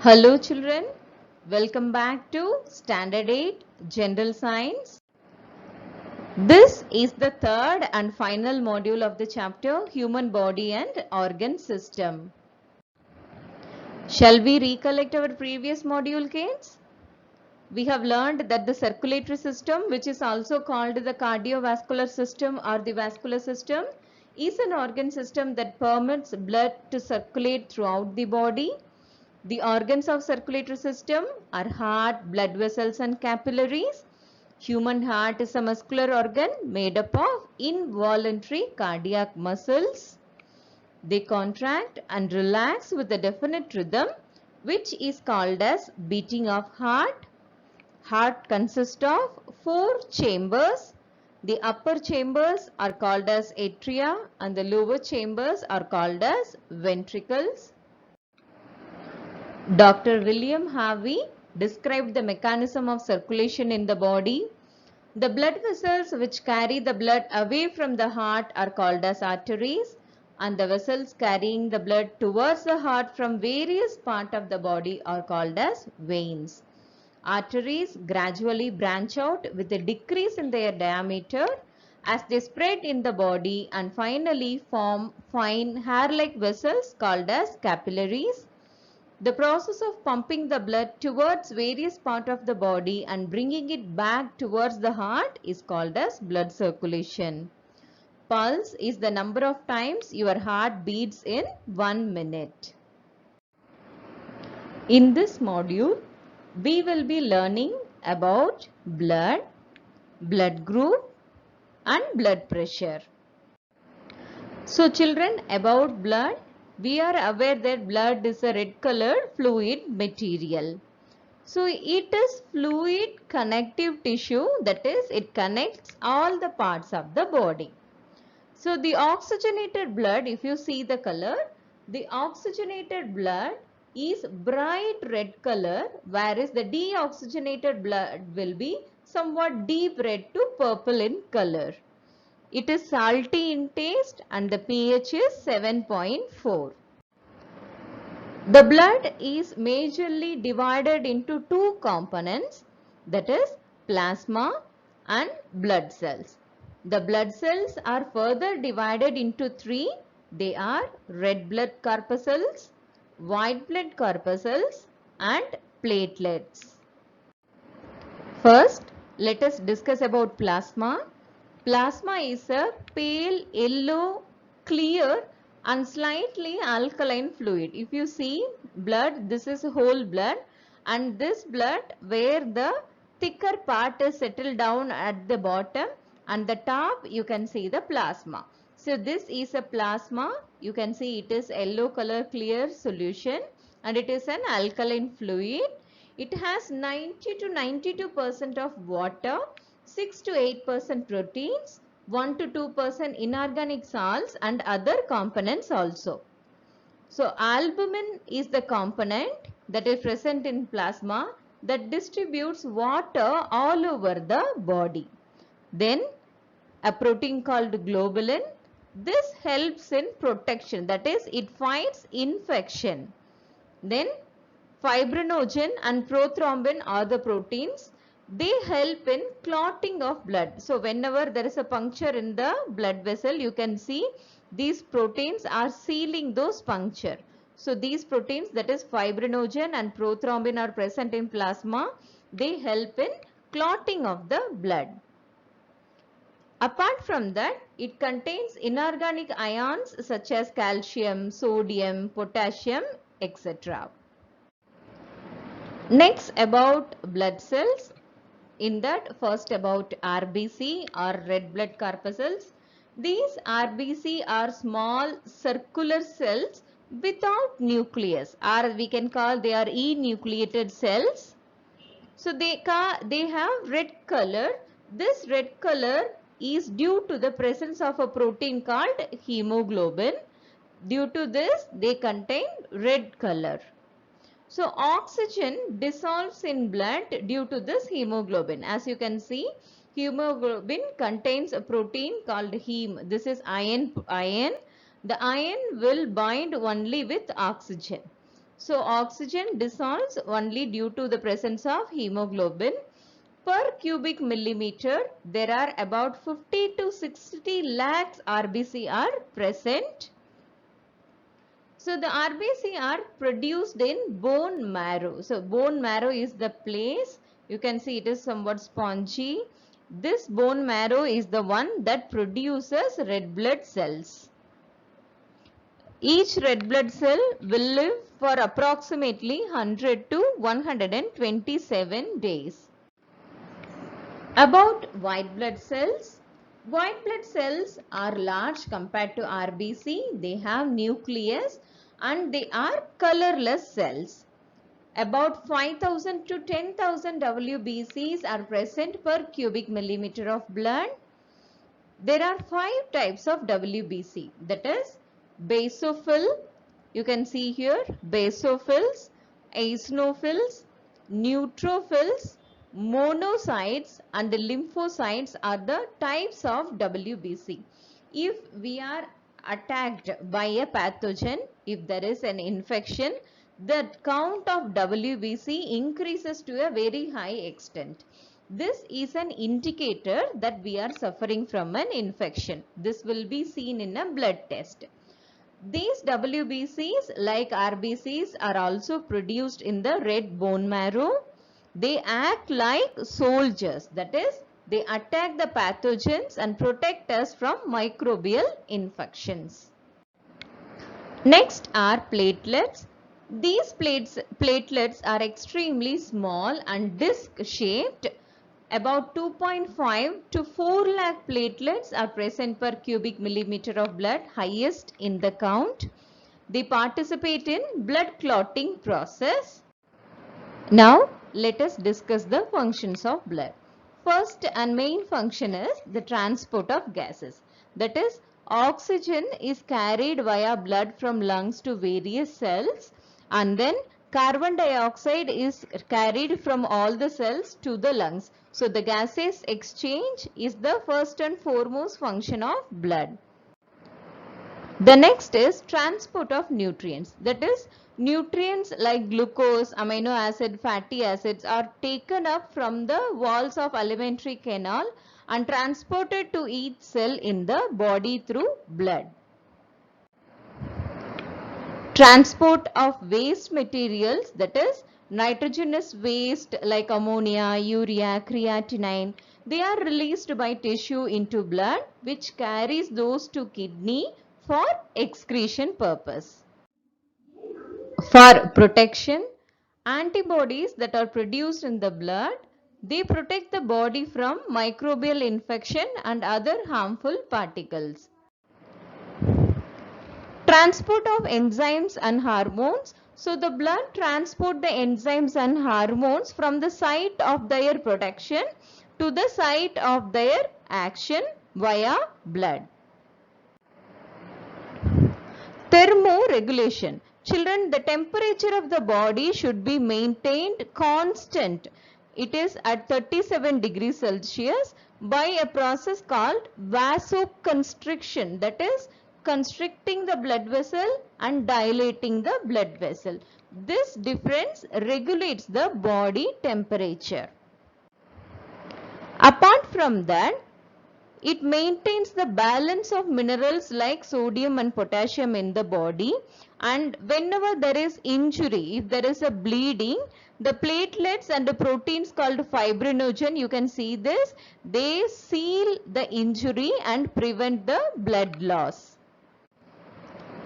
Hello children, welcome back to Standard 8 General Science. This is the third and final module of the chapter Human Body and Organ System. Shall we recollect our previous module, kids? We have learned that the circulatory system, which is also called the cardiovascular system or the vascular system, is an organ system that permits blood to circulate throughout the body. The organs of circulatory system are heart, blood vessels and capillaries. Human heart is a muscular organ made up of involuntary cardiac muscles. They contract and relax with a definite rhythm, which is called as beating of heart. Heart consists of 4 chambers. The upper chambers are called as atria and the lower chambers are called as ventricles. Dr. William Harvey described the mechanism of circulation in the body. The blood vessels which carry the blood away from the heart are called as arteries, and the vessels carrying the blood towards the heart from various parts of the body are called as veins. Arteries gradually branch out with a decrease in their diameter as they spread in the body and finally form fine hair-like vessels called as capillaries. The process of pumping the blood towards various parts of the body and bringing it back towards the heart is called as blood circulation. Pulse is the number of times your heart beats in 1 minute. In this module, we will be learning about blood, blood group and blood pressure. So children, about blood, we are aware that blood is a red colored fluid material. So it is fluid connective tissue, that is it connects all the parts of the body. So the oxygenated blood, if you see the color, the oxygenated blood is bright red color, whereas the deoxygenated blood will be somewhat deep red to purple in color. It is salty in taste and the pH is 7.4. The blood is majorly divided into 2 components, that is plasma and blood cells. The blood cells are further divided into 3. They are red blood corpuscles, white blood corpuscles and platelets. First, let us discuss about plasma. Plasma is a pale yellow, clear and slightly alkaline fluid. If you see blood, this is whole blood, and this blood where the thicker part is settled down at the bottom and the top you can see the plasma. So this is a plasma. You can see it is yellow color clear solution and it is an alkaline fluid. It has 90 to 92% of water, 6 to 8% proteins, 1 to 2% inorganic salts and other components also. So albumin is the component that is present in plasma that distributes water all over the body. Then a protein called globulin. This helps in protection, that is it fights infection. Then fibrinogen and prothrombin are the proteins. They help in clotting of blood. So whenever there is a puncture in the blood vessel, you can see these proteins are sealing those puncture. So these proteins, that is fibrinogen and prothrombin, are present in plasma. They help in clotting of the blood. Apart from that, it contains inorganic ions such as calcium, sodium, potassium, etc. Next, about blood cells. In that, first about RBC or red blood corpuscles. These RBC are small circular cells without nucleus, or we can call they are enucleated cells. So they have red color. This red color is due to the presence of a protein called hemoglobin. Due to this, they contain red color. So oxygen dissolves in blood due to this hemoglobin. As you can see, hemoglobin contains a protein called heme. This is iron. The iron will bind only with oxygen. So oxygen dissolves only due to the presence of hemoglobin. Per cubic millimeter, there are about 50 to 60 lakhs RBC are present. So the RBC are produced in bone marrow. So bone marrow is the place. You can see it is somewhat spongy. This bone marrow is the one that produces red blood cells. Each red blood cell will live for approximately 100 to 127 days. About white blood cells. White blood cells are large compared to RBC. They have nucleus and they are colorless cells. About 5,000 to 10,000 WBCs are present per cubic millimeter of blood. There are 5 types of WBC, that is basophil, you can see here basophils, eosinophils, neutrophils, monocytes and the lymphocytes are the types of WBC. If we are attacked by a pathogen, if there is an infection, the count of WBC increases to a very high extent. This is an indicator that we are suffering from an infection. This will be seen in a blood test. These WBCs like RBCs are also produced in the red bone marrow. They act like soldiers, that is, they attack the pathogens and protect us from microbial infections. Next are platelets. These platelets are extremely small and disc shaped. About 2.5 to 4 lakh platelets are present per cubic millimeter of blood, highest in the count. They participate in blood clotting process. Now let us discuss the functions of blood. First and main function is the transport of gases. That is, oxygen is carried via blood from lungs to various cells, and then carbon dioxide is carried from all the cells to the lungs. So the gases exchange is the first and foremost function of blood. The next is transport of nutrients. That is, nutrients like glucose, amino acid, fatty acids are taken up from the walls of alimentary canal and transported to each cell in the body through blood. Transport of waste materials, that is nitrogenous waste like ammonia, urea, creatinine, they are released by tissue into blood, which carries those to kidney for excretion purpose. For protection, antibodies that are produced in the blood, they protect the body from microbial infection and other harmful particles. Transport of enzymes and hormones. So the blood transport the enzymes and hormones from the site of their production to the site of their action via blood. Thermoregulation. Children, the temperature of the body should be maintained constant. It is at 37 degrees Celsius by a process called vasoconstriction, that is constricting the blood vessel and dilating the blood vessel. This difference regulates the body temperature. Apart from that, it maintains the balance of minerals like sodium and potassium in the body, and whenever there is injury, if there is a bleeding, the platelets and the proteins called fibrinogen, you can see this, they seal the injury and prevent the blood loss.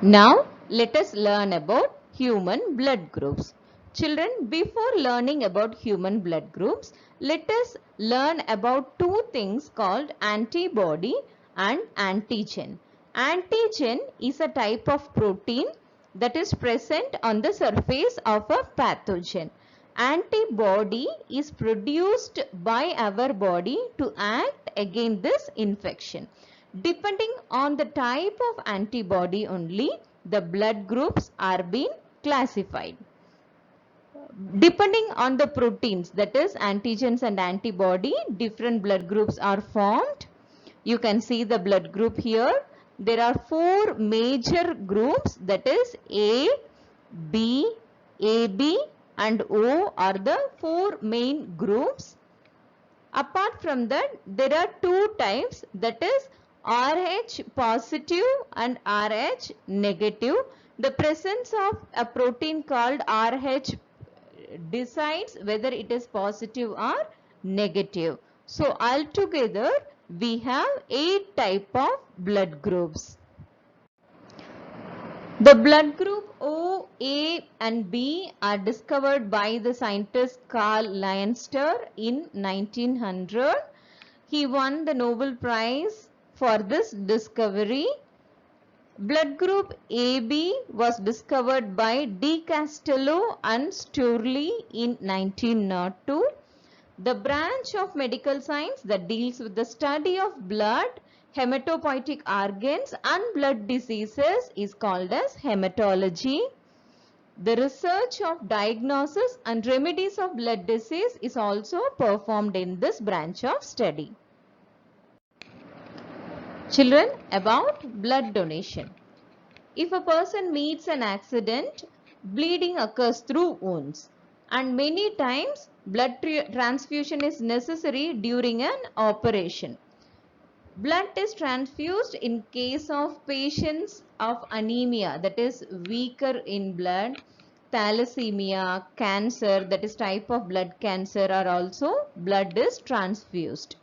Now let us learn about human blood groups. Children, before learning about human blood groups, let us learn about two things called antibody and antigen. Antigen is a type of protein that is present on the surface of a pathogen. Antibody is produced by our body to act against this infection. Depending on the type of antibody only, the blood groups are being classified. Depending on the proteins, that is antigens and antibody, different blood groups are formed. You can see the blood group here. There are 4 major groups, that is A, B, AB and O are the four main groups. Apart from that, there are two types, that is Rh positive and Rh negative. The presence of a protein called Rh decides whether it is positive or negative. So altogether we have 8 type of blood groups. The blood group O, A and B are discovered by the scientist Carl Leinster in 1900. He won the Nobel Prize for this discovery. Blood group AB was discovered by De Castello and Sturley in 1902. The branch of medical science that deals with the study of blood, hematopoietic organs and blood diseases is called as hematology. The research of diagnosis and remedies of blood disease is also performed in this branch of study. Children, about blood donation. If a person meets an accident, bleeding occurs through wounds, and many times blood transfusion is necessary during an operation. Blood is transfused in case of patients of anemia, that is weaker in blood, thalassemia, cancer, that is type of blood cancer, are also blood is transfused.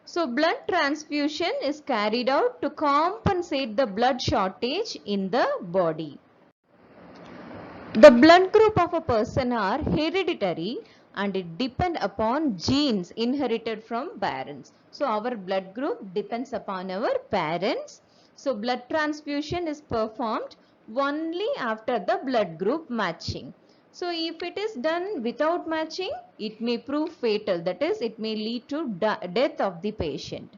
So blood transfusion is carried out to compensate the blood shortage in the body. The blood group of a person are hereditary and it depend upon genes inherited from parents. So our blood group depends upon our parents. So blood transfusion is performed only after the blood group matching. So if it is done without matching, it may prove fatal. That is, it may lead to death of the patient.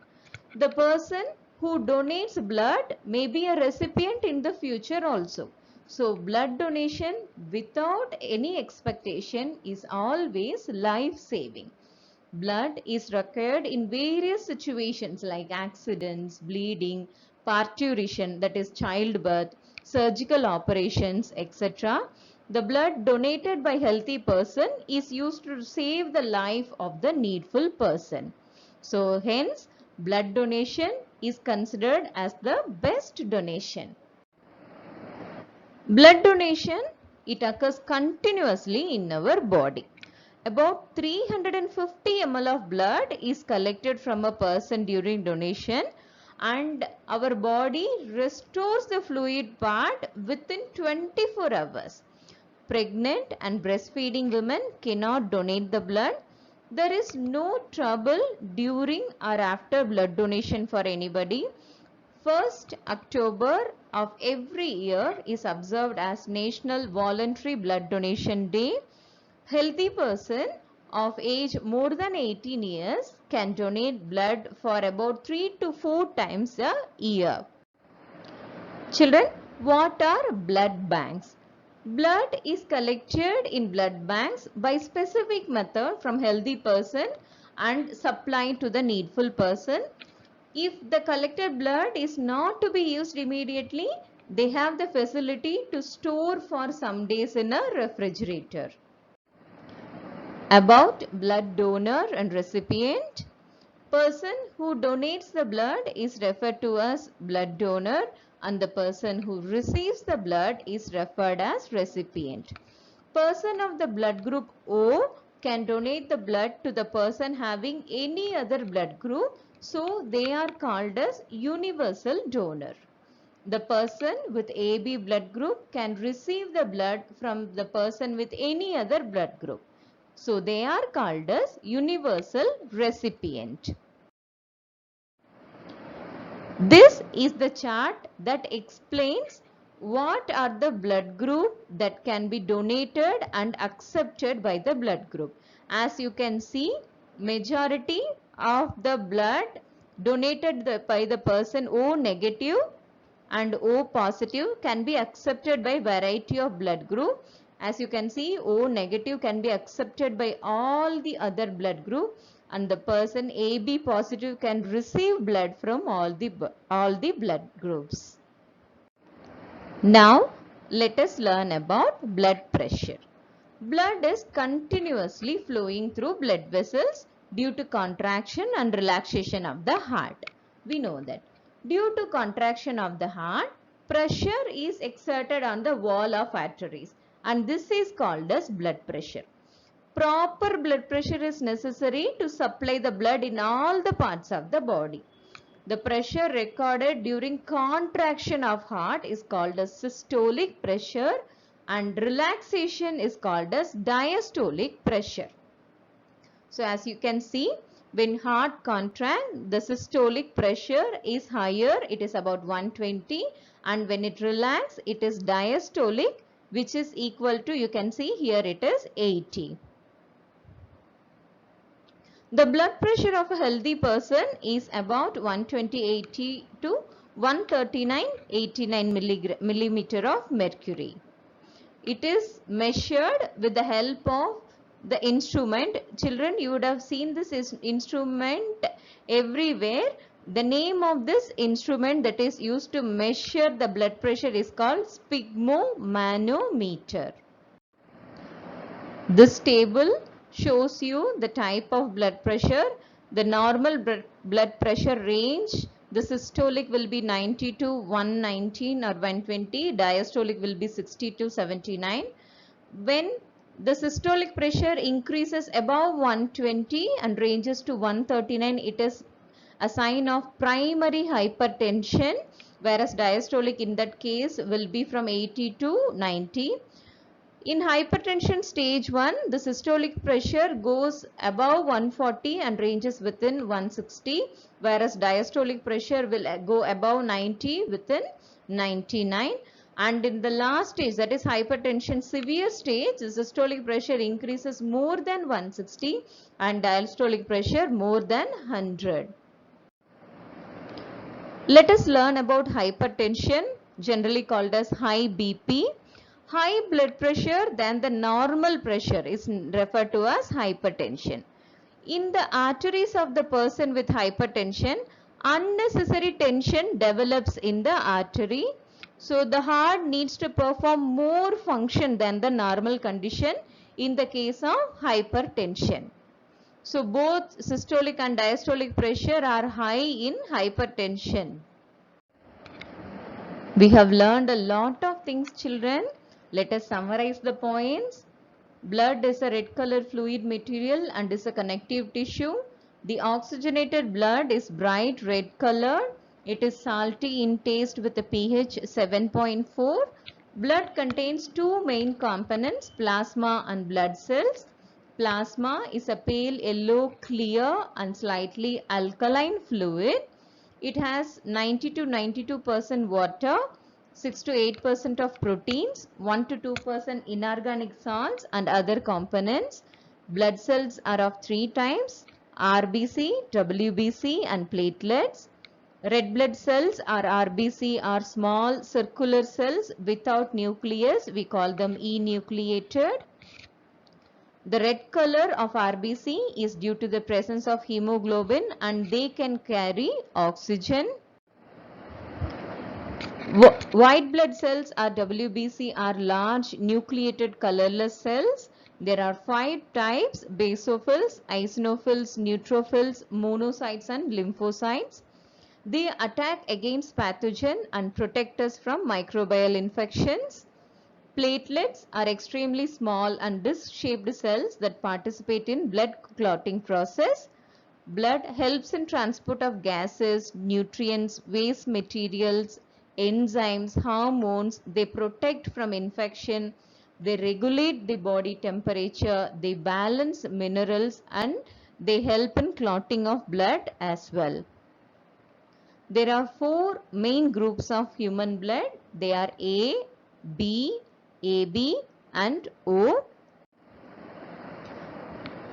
The person who donates blood may be a recipient in the future also. So blood donation without any expectation is always life-saving. Blood is required in various situations like accidents, bleeding, parturition, that is childbirth, surgical operations, etc. The blood donated by healthy person is used to save the life of the needful person. So hence, blood donation is considered as the best donation. Blood donation, it occurs continuously in our body. About 350 ml of blood is collected from a person during donation, and our body restores the fluid part within 24 hours. Pregnant and breastfeeding women cannot donate the blood. There is no trouble during or after blood donation for anybody. 1st October of every year is observed as National Voluntary Blood Donation Day. Healthy person of age more than 18 years can donate blood for about 3 to 4 times a year. Children, what are blood banks? Blood is collected in blood banks by specific method from healthy person and supplied to the needful person. If the collected blood is not to be used immediately, they have the facility to store for some days in a refrigerator. About blood donor and recipient. Person who donates the blood is referred to as blood donor, and the person who receives the blood is referred as recipient. Person of the blood group O can donate the blood to the person having any other blood group, so they are called as universal donor. The person with AB blood group can receive the blood from the person with any other blood group, so they are called as universal recipient. This is the chart that explains what are the blood group that can be donated and accepted by the blood group. As you can see, majority of the blood donated by the person O negative and O positive can be accepted by variety of blood group. As you can see, O negative can be accepted by all the other blood group, and the person AB positive can receive blood from all the blood groups. Now Let us learn about blood pressure. Blood is continuously flowing through blood vessels due to contraction and relaxation of the heart. We know that. Due to contraction of the heart, pressure is exerted on the wall of arteries, and this is called as blood pressure. Proper blood pressure is necessary to supply the blood in all the parts of the body. The pressure recorded during contraction of heart is called as systolic pressure, and relaxation is called as diastolic pressure. So as you can see, when heart contracts, the systolic pressure is higher, it is about 120, and when it relaxes, it is diastolic, which is equal to, you can see here it is 80. The blood pressure of a healthy person is about 120/80 to 139/89 millimeter of mercury. It is measured with the help of the instrument. Children, you would have seen this instrument everywhere. The name of this instrument that is used to measure the blood pressure is called sphygmomanometer. This table shows you the type of blood pressure. The normal blood pressure range, the systolic will be 90 to 119 or 120, diastolic will be 60 to 79. When the systolic pressure increases above 120 and ranges to 139, it is a sign of primary hypertension, whereas diastolic in that case will be from 80 to 90. In hypertension stage 1, the systolic pressure goes above 140 and ranges within 160, whereas diastolic pressure will go above 90 within 99. And in the last stage, that is hypertension severe stage, the systolic pressure increases more than 160 and diastolic pressure more than 100. Let us learn about hypertension, generally called as high BP. High blood pressure than the normal pressure is referred to as hypertension. In the arteries of the person with hypertension, unnecessary tension develops in the artery. So the heart needs to perform more function than the normal condition in the case of hypertension. So both systolic and diastolic pressure are high in hypertension. We have learned a lot of things, children. Let us summarize the points. Blood is a red color fluid material and is a connective tissue. The oxygenated blood is bright red color. It is salty in taste with a pH 7.4. Blood contains two main components, plasma and blood cells. Plasma is a pale yellow, clear and slightly alkaline fluid. It has 90 to 92% water, 6 to 8% of proteins, 1 to 2% inorganic salts and other components. Blood cells are of three types: RBC, WBC and platelets. Red blood cells are RBC are small circular cells without nucleus. We call them enucleated. The red color of RBC is due to the presence of hemoglobin and they can carry oxygen. White blood cells or WBC are large nucleated colorless cells. There are 5 types: basophils, eosinophils, neutrophils, monocytes and lymphocytes. They attack against pathogen and protect us from microbial infections. Platelets are extremely small and disc-shaped cells that participate in blood clotting process. Blood helps in transport of gases, nutrients, waste materials, enzymes, hormones. They protect from infection. They regulate the body temperature. They balance minerals and they help in clotting of blood as well. There are 4 main groups of human blood. They are A, B, AB and O.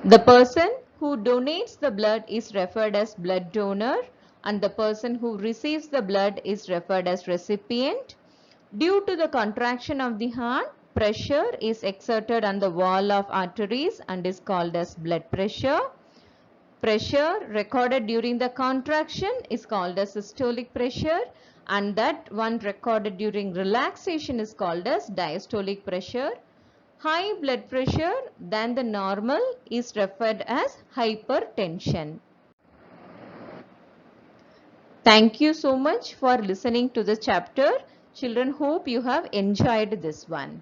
The person who donates the blood is referred as blood donor and the person who receives the blood is referred as recipient. Due to the contraction of the heart, pressure is exerted on the wall of arteries and is called as blood pressure. pressure recorded during the contraction is called as systolic pressure, and that one recorded during relaxation is called as diastolic pressure. High blood pressure than the normal is referred as hypertension. Thank you so much for listening to the chapter. Children, hope you have enjoyed this one.